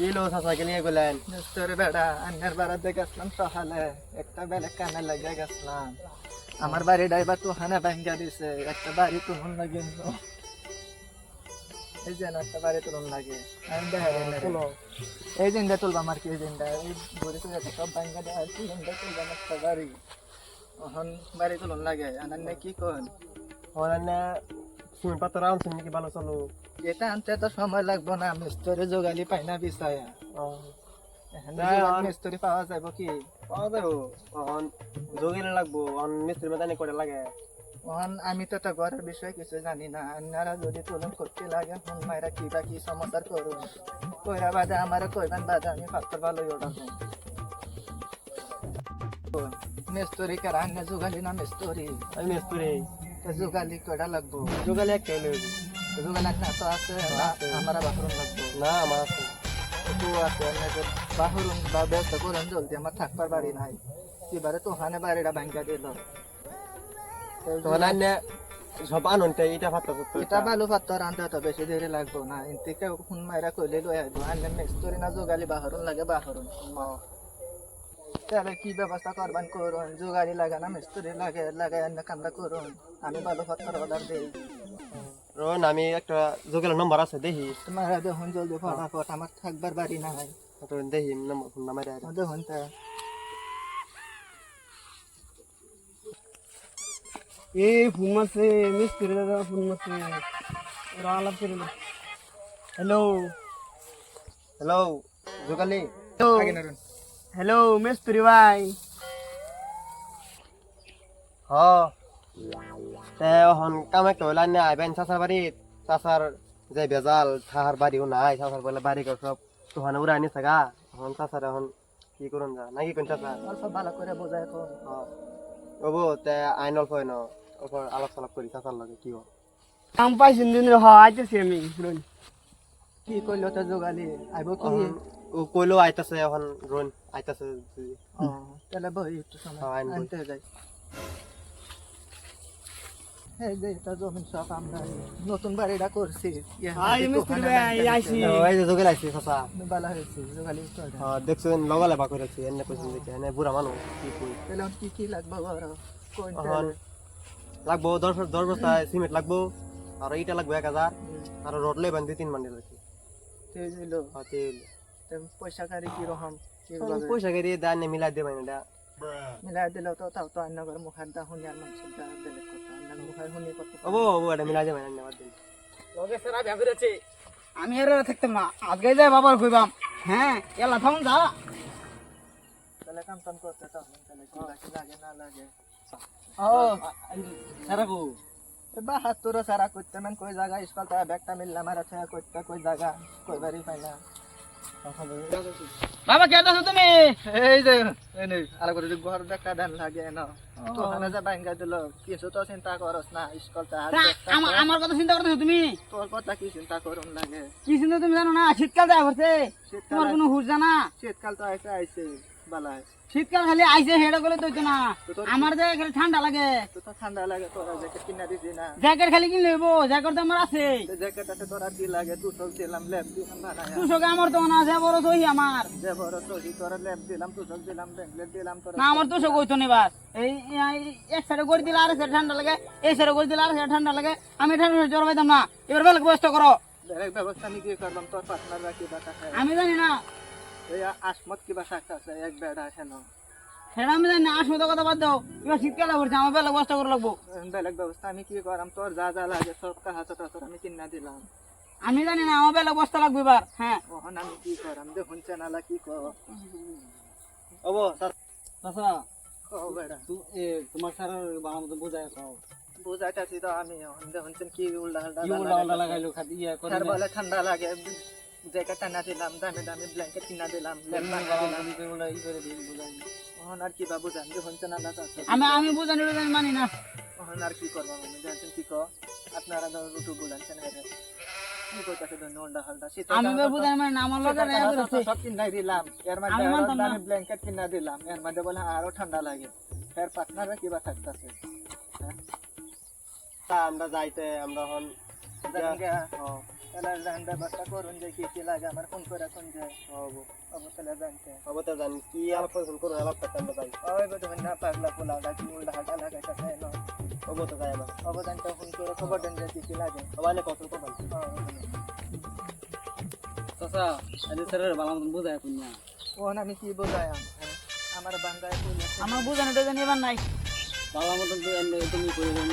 Kilo চাচাকে নিয়ে গেলেন? তোর বেড়া আন্নার বাড়াতে গেছিলাম সকালে, একটা বেলে কানে লাগিয়ে গেছিলাম। আমার বাড়ি ড্রাইভার তো হানা ভাঙ্গা দিছে, একটা বাড়ি তুলন লাগে। এই যে একটা বাড়ি তুলন লাগে, আমি দেখাই এই দিনটা তুলবাম আর কি। এই দিনটা এই ঘুরে তুলে সব ভাঙ্গা দেয় আর কি দিনটা তুলবাম একটা বাড়ি। এখন বাড়ি তুলন লাগে আনান্নে কি কন ওখানে সিমেন্ট পাথর আনছেন নাকি ভালো চলো? এটা আনতে তো সময় লাগবো না, মিস্ত্রি যোগালি পাই না বিছায়া। মিস্ত্রি পাওয়া যাবো কি? পাওয়া যাবো। এখন যোগিলে লাগবো, এখন মিস্ত্রি মেদানি করে লাগে। আমি তো তা ঘরের বিষয়ে কিছু জানি না। আপনারা যদি তুলন করতে লাগে ফোন মাইরা কি বা কি সমস্যার করুন, কইরা বাদে আমার কইবেন, বাদে আমি পাত্র ভালোই ওঠাবো। মিস্ত্রি কারা আন্না যোগালি না মিস্ত্রি? আমি মিস্ত্রি। যোগালি কয়টা লাগবো? যোগালি একটাই লইব। যোগালি একটা তো আছে, আমার বাথরুম লাগবো। না আমার আছে। তো আছে আপনাদের বাথরুম বা ব্যবস্থা করেন জলদি, আমার থাকবার বাড়ি নাই। এবারে তো ওখানে বাড়িটা ভাঙ্গা দিল। তোমার সব আনতে এটা পাত্র করতে এটা ভালো পাত্র আনতে তো বেশি দেরি লাগবো না। ইনতে ফোন মাইরা কইলে লই আইবো। আনলে মিস্ত্রি না যোগালি বাহরুন লাগে বাহরুন। তাহলে কি ব্যবস্থা করবেন করুন, যোগালি লাগে না মিস্ত্রি লাগে, লাগাই আনলে কামটা করুন। আমি ভালো পাত্র অর্ডার দিই। রোহন আমি একটা যোগালের নম্বর আছে দেখি। তোমার দেখুন জলদি ফটাফট, আমার থাকবার বাড়ি নাই। দেখি ফোন নাম্বার দেখুন তা এই ফোন আছে মিস্ত্রি দাদা, ফোন আছে ওরা আলাপ করে। Hello hello যোগালি। হ্যালো মিস্ত্রি ভাই। হ তে এখন কামে কইলা না আইবেন চাচার বাড়ি। চাচার যে বেজাল থাহার বাড়িও নাই, চাচার বলে বাড়ি ঘর সব তোহানে উড়াই নিছে গা। এখন চাচার এখন কি করুন যা নাকি কোন চাচা? অল্প ভালো করে বোঝায় এখন। ওবো তে আইন অল্প হয় না, অল্প আলাপ সালাপ করি চাচার লাগে কি হয়। কাম পাইছেন দিন আইতেছি আমি। কি কইলো তো যোগালি আইব কি? ও কইলো আইতাছে, এখন রোন আইতাছে। তাহলে বই একটু সময় আইন বই। আনতে যাই। এই যে এটা জমিন সব আমরা নতুন বাড়িটা করছি। আই মিস্ত্রি ভাই আইছি। এই যে যোগাল আইছে চাচা। ভালো হয়েছে যোগালি তো। দেখছেন লগালে বা কইরাছে এনে কইছেন দেখে এনে বুড়া মানুষ কি কই। তাহলে কি কি লাগবে বড় কোন এখন লাগবো 10 বস্তা সিমেন্ট লাগবো, আর ইটা লাগবো 1000, আর রড লইবেন 2-3 বান্ডিল আছে। তেল পয়সা কারি কি রকম পয়সা করে দান মিলাই দেবেন এটা। মিলাই দিলেও তো তাও তো আন্নাগর মুখার দা শুনি আর মানুষের দা বেলেগ কথা। আন্নার মুখার শুনি কথা ওবো এটা মিলাই দেবেন নেবার দিন। লগে সেরা বিয়া করেছে, আমি আর থাকতাম না। আজকে যাই বাবার কইবাম। হ্যাঁ এলা থাম যা। তাহলে কাম টাম করতে তো তাহলে কি লাগে না লাগে। ও সারা গো বাহাত্তর সারা করতে মেন কই জায়গা স্কুল তারা ব্যাগটা মিললাম আর আছে করতে কই জায়গা কই বাড়ি পাই না। বাবা কে আছো তুমি? এই যে এই আর করে ঘর দেখা দেন লাগে না তো হানা যা ভাঙ্গা দিল কিছু তো চিন্তা করস না স্কুল তা আমার কথা চিন্তা করতেছো তুমি? তোর কথা কি চিন্তা করুন লাগে? কি চিন্তা তুমি জানো না? শীতকাল যায় পড়ছে, তোমার কোনো হুঁশ জানা? শীতকাল তো আইছে বালাই। শীতকাল খালি আইছে হেডা করে তো না। আমার যে খালি ঠান্ডা লাগে। তো তো ঠান্ডা লাগে, তোরা জ্যাকেট কিনা দিছি না? জ্যাকেট খালি কিনে লইবো, জ্যাকেট তো আমার আছে। জ্যাকেট আছে তোরা কি লাগে? তুষক দিলাম, ল্যাপ দিলাম বানায়া। তুষকে আমার তো না আছে, বড় সহি আমার। যে বড় সহি তোরা ল্যাপ দিলাম, তুষক দিলাম, ব্যাংলেট দিলাম তোরা। না আমার তুষক হইতো না বাস। এই এক সাইডে করে দিলে আর সাইডে ঠান্ডা লাগে, এই সাইডে করে দিলে আর সাইডে ঠান্ডা লাগে। আমি ঠান্ডা জ্বর পাইতাম না। এবার বেলা ব্যবস্থা করো। ডাইরেক্ট ব্যবস্থা আমি কি করলাম? তোর পার্টনার রাখি বা টাকা আমি জানি না, এই আসমত কিবা শাখা আছে এক বেড়া হেন সেটা আমি জানি না। আসলে কথা বাদ দাও, এবার শীতকালে পড়ছে, আমার বেলা ব্যবস্থা করে লাগবো। বেলেগ ব্যবস্থা আমি কি করাম? তোর যা যা লাগে সব কাহা তোর আমি কিনা দিলাম। আমি জানি না, আমার বেলা ব্যবস্থা লাগবে এবার। হ্যাঁ ওহন আমি কি করাম? দেখুন চেনালা কি কর ওবো চাচা ও বেড়া তোমার স্যার বাবা মতো বোঝায় বুঝাইতাছি তো আমি। দেখুন কি উল্টা উল্টা লাগাইলো খাদি ইয়া করে তার বলে ঠান্ডা লাগে, জ্যাকেট টানা দিলাম, দামি দামি ব্ল্যাঙ্কেট কিনা দিলাম, ল্যাপ বানা দিলাম। ওহন আর কি বা বুঝান? দেখুন চেনালা আমি বুঝানি মানি না। ওহন আর কি করবো আমি? জানছেন কি কর আপনারা রুটু বুঝাচ্ছেন কি করতেছে উল্টা হালটা? আমি বুঝানি মানি না, আমার লগে সব কিনাই দিলাম, এর আমি মানতাম মধ্যে না। আমি ব্ল্যাঙ্কেট কিনা দিলাম, এর মধ্যে বলে আরো ঠান্ডা লাগে। এর পার্টনাররা কিবা থাকতেছে আমরা যাইতে আমরা এখন তাহলে জানতে বার্তা করুন যে কি কি লাগে আমার ফোন করে কোন যায় হবো অবতালে জানতে তো জানি কি আলাপ করছেন করুন আলাপ করতাম তো ভাই ওই বড় না পাগলা পোলা ডাকি উল্টা হাঁটা লাগাইতে চায় না হবো তো যাই আমার অবদানটা ফোন করে খবর দেন যে কি কি লাগে সবাই কত তো ভাই চাচা আরে স্যারের ভালো মতন বুঝায় কোন না ও আমি কি বোঝায়াম আমার বাংলায় কইলে আমার বুঝানো তো জানি এবার নাই বাবা মতন তো তুমি করে দেন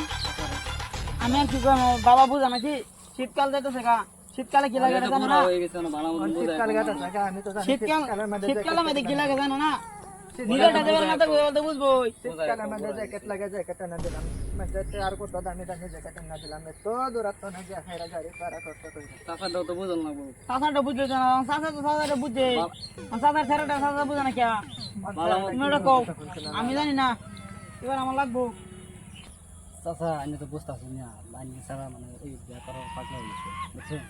আমি আর কি করবো বাবা বুঝানাছি শীতকাল যাইতেছে গা শীতকালে কি লাগে এটা জানো না হয়ে গেছে না ভালো মতন বুঝায় শীতকাল গাটা থাকে আমি তো জানি শীতকালের মধ্যে কি লাগে জানো না নিজেরটা দেবার না থাকবে বলতে বুঝবো শীতকালে আমাদের জ্যাকেট লাগে জ্যাকেট না দিলাম মানে আর কত দামি দামি জ্যাকেট না দিলাম তো দূরত্ব না যে হাইরা গাড়ি পারা করতে কই টাকাটাও তো বুঝল না বউ চাচাটা বুঝতে জানো চাচা তো চাচাটা বুঝছে চাচার ছেলেটা চাচা বুঝে না কে তুমি ওটা কও আমি জানি না এবার আমার লাগবো চাচা আমি তো বুঝতে পারছি না লাইন ছাড়া মানে এই বিয়া করার পাগলা হয়ে গেছে বুঝছেন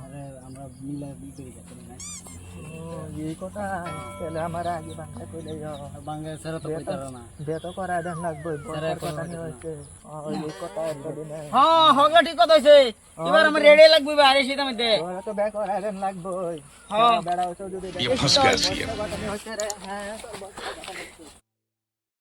আরে আমরা মিলে বিয়ে করে যাচ্ছি না এই কথা তাহলে আমার আগে বাংলা কইলে বাংলা ছাড়া তো কইতে পারো না বেত করা দেন লাগবে বড় কথা নিয়ে হইছে এই কথা একদিন হ্যাঁ হগলা ঠিক কথা হইছে এবার আমার রেডি লাগবে আরে শীতের মধ্যে ওরা তো ব্যাক করা দেন লাগবে হ্যাঁ বেড়াও তো যদি ये फंस गया सी কথা নিয়ে হইছে রে হ্যাঁ